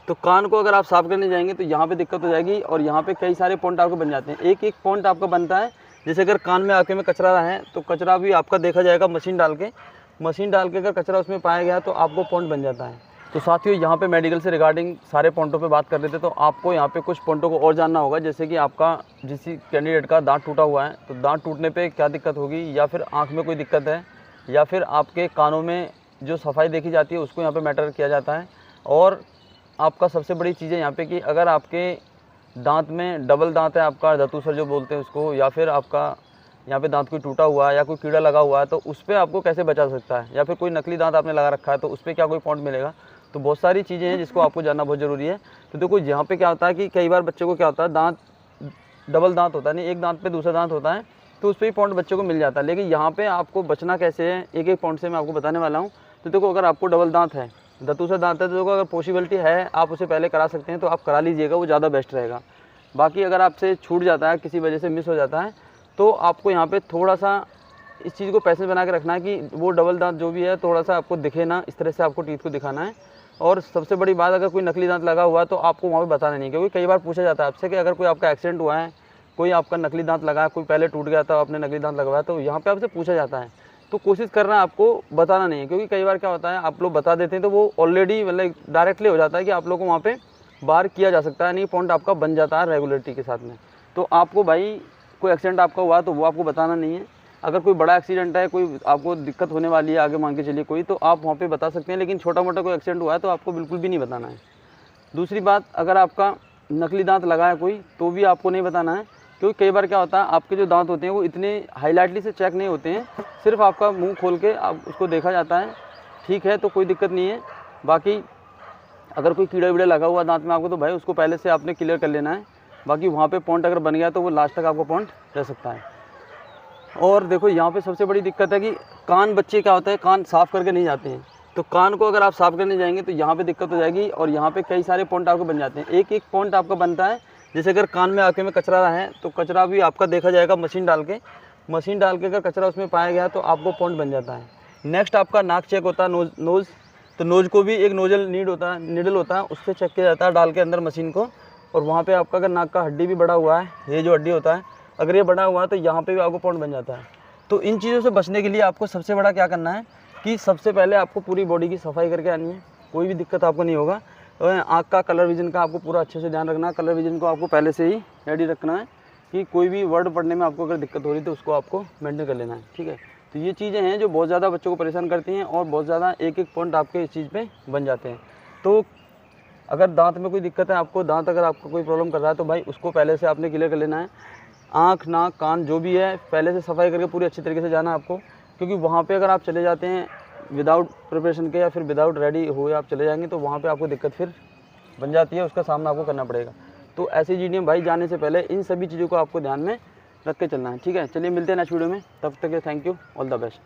तो कान को अगर आप साफ़ करने जाएंगे तो यहाँ पे दिक्कत हो जाएगी और यहाँ पे कई सारे पॉइंट आपको बन जाते हैं। एक एक पॉइंट आपका बनता है। जैसे अगर कान में आके में कचरा रहा है तो कचरा भी आपका देखा जाएगा मशीन डाल के अगर कचरा उसमें पाया गया तो आपको पॉइंट बन जाता है। तो साथियों, यहाँ पे मेडिकल से रिगार्डिंग सारे पॉइंटों पे बात कर रहे थे, तो आपको यहाँ पे कुछ पॉइंटों को और जानना होगा। जैसे कि आपका जिस कैंडिडेट का दांत टूटा हुआ है तो दांत टूटने पे क्या दिक्कत होगी, या फिर आँख में कोई दिक्कत है, या फिर आपके कानों में जो सफाई देखी जाती है उसको यहाँ पे मैटर किया जाता है। और आपका सबसे बड़ी चीज़ है यहाँ पे कि अगर आपके दांत में डबल दांत है, आपका धतूसर जो बोलते हैं उसको, या फिर आपका यहाँ पे दांत कोई टूटा हुआ है या कोई कीड़ा लगा हुआ है तो उस पर आपको कैसे बचा सकता है, या फिर कोई नकली दांत आपने लगा रखा है तो उस पर क्या कोई पॉइंट मिलेगा। तो बहुत सारी चीज़ें हैं जिसको आपको जानना बहुत ज़रूरी है। तो देखो यहाँ पे क्या होता है कि कई बार बच्चों को क्या होता है, दांत डबल दांत होता है, नहीं एक दांत पे दूसरा दांत होता है, तो उस पर ही पॉइंट बच्चों को मिल जाता है। लेकिन यहाँ पे आपको बचना कैसे है, एक एक पॉइंट से मैं आपको बताने वाला हूँ। तो देखो, अगर आपको डबल दांत है, दूसरा दांत है, तो देखो अगर पॉसिबिलिटी है आप उसे पहले करा सकते हैं तो आप करा लीजिएगा, वो ज़्यादा बेस्ट रहेगा। बाकी अगर आपसे छूट जाता है, किसी वजह से मिस हो जाता है, तो आपको यहाँ पे थोड़ा सा इस चीज़ को पैसे बना के रखना है कि वो डबल दांत जो भी है थोड़ा सा आपको दिखे ना, इस तरह से आपको टीथ को दिखाना है। और सबसे बड़ी बात, अगर कोई नकली दांत लगा हुआ है तो आपको वहाँ पे बताना नहीं, क्योंकि कई बार पूछा जाता है आपसे कि अगर कोई आपका एक्सीडेंट हुआ है, कोई आपका नकली दांत लगा है, कोई पहले टूट गया था आपने नकली दांत लगवाया, तो यहाँ पे आपसे पूछा जाता है। तो कोशिश करना आपको बताना नहीं है, क्योंकि कई बार क्या होता है आप लोग बता देते हैं तो वो ऑलरेडी मतलब डायरेक्टली हो जाता है कि आप लोग को वहाँ पे बार किया जा सकता है, नहीं पॉइंट आपका बन जाता है रेगुलरिटी के साथ में। तो आपको भाई कोई एक्सीडेंट आपका हुआ तो वो आपको बताना नहीं है। अगर कोई बड़ा एक्सीडेंट है, कोई आपको दिक्कत होने वाली है आगे मान के चलिए कोई, तो आप वहाँ पे बता सकते हैं। लेकिन छोटा मोटा कोई एक्सीडेंट हुआ है तो आपको बिल्कुल भी नहीं बताना है। दूसरी बात, अगर आपका नकली दांत लगा है कोई तो भी आपको नहीं बताना है, क्योंकि कई बार क्या होता है आपके जो दांत होते हैं वो इतने हाईलाइटली से चेक नहीं होते हैं, सिर्फ आपका मुंह खोल के आप उसको देखा जाता है। ठीक है, तो कोई दिक्कत नहीं है। बाकी अगर कोई कीड़ा वीड़ा लगा हुआ दांत में आपको, तो भाई उसको पहले से आपने क्लियर कर लेना है। बाकी वहाँ पे पॉइंट अगर बन गया तो वो लास्ट तक आपको पॉइंट रह सकता है। और देखो यहाँ पे सबसे बड़ी दिक्कत है कि कान, बच्चे क्या होता है कान साफ़ करके नहीं जाते हैं। तो कान को अगर आप साफ़ करने जाएंगे तो यहाँ पे दिक्कत हो जाएगी और यहाँ पे कई सारे पॉइंट आपको बन जाते हैं। एक एक पॉइंट आपका बनता है। जैसे अगर कान में आके में कचरा रहा है तो कचरा भी आपका देखा जाएगा मशीन डाल के अगर कचरा उसमें पाया गया तो आपको पॉइंट बन जाता है। नेक्स्ट आपका नाक चेक होता है, नोज़। तो नोज़ को भी एक नोजल नीडल होता है, उससे चेक किया जाता है डाल के अंदर मशीन को। और वहाँ पे आपका अगर नाक का हड्डी भी बड़ा हुआ है, ये जो हड्डी होता है अगर ये बड़ा हुआ है तो यहाँ पे भी आपको पॉइंट बन जाता है। तो इन चीज़ों से बचने के लिए आपको सबसे बड़ा क्या करना है कि सबसे पहले आपको पूरी बॉडी की सफाई करके आनी है, कोई भी दिक्कत आपको नहीं होगा। तो आँख का कलर विजन का आपको पूरा अच्छे से ध्यान रखना है। कलर विजन को आपको पहले से ही रेडी रखना है कि कोई भी वर्ड पढ़ने में आपको अगर दिक्कत हो रही तो उसको आपको मेंटेन कर लेना है। ठीक है, तो ये चीज़ें हैं जो बहुत ज़्यादा बच्चों को परेशान करती हैं और बहुत ज़्यादा एक एक पॉइंट आपके इस चीज़ पे बन जाते हैं। तो अगर दांत में कोई दिक्कत है आपको, दांत अगर आपको कोई प्रॉब्लम कर रहा है तो भाई उसको पहले से आपने क्लियर कर लेना है। आँख, नाक, कान जो भी है पहले से सफाई करके पूरी अच्छी तरीके से जाना है आपको, क्योंकि वहाँ पे अगर आप चले जाते हैं विदाउट प्रिपरेशन के या फिर विदाउट रेडी हुए आप चले जाएंगे तो वहाँ पे आपको दिक्कत फिर बन जाती है, उसका सामना आपको करना पड़ेगा। तो ऐसे जीडीएम भाई जाने से पहले इन सभी चीज़ों को आपको ध्यान में रख के चलना है। ठीक है, चलिए मिलते हैं नेक्स्ट वीडियो में, तब तक के thank you, all the best.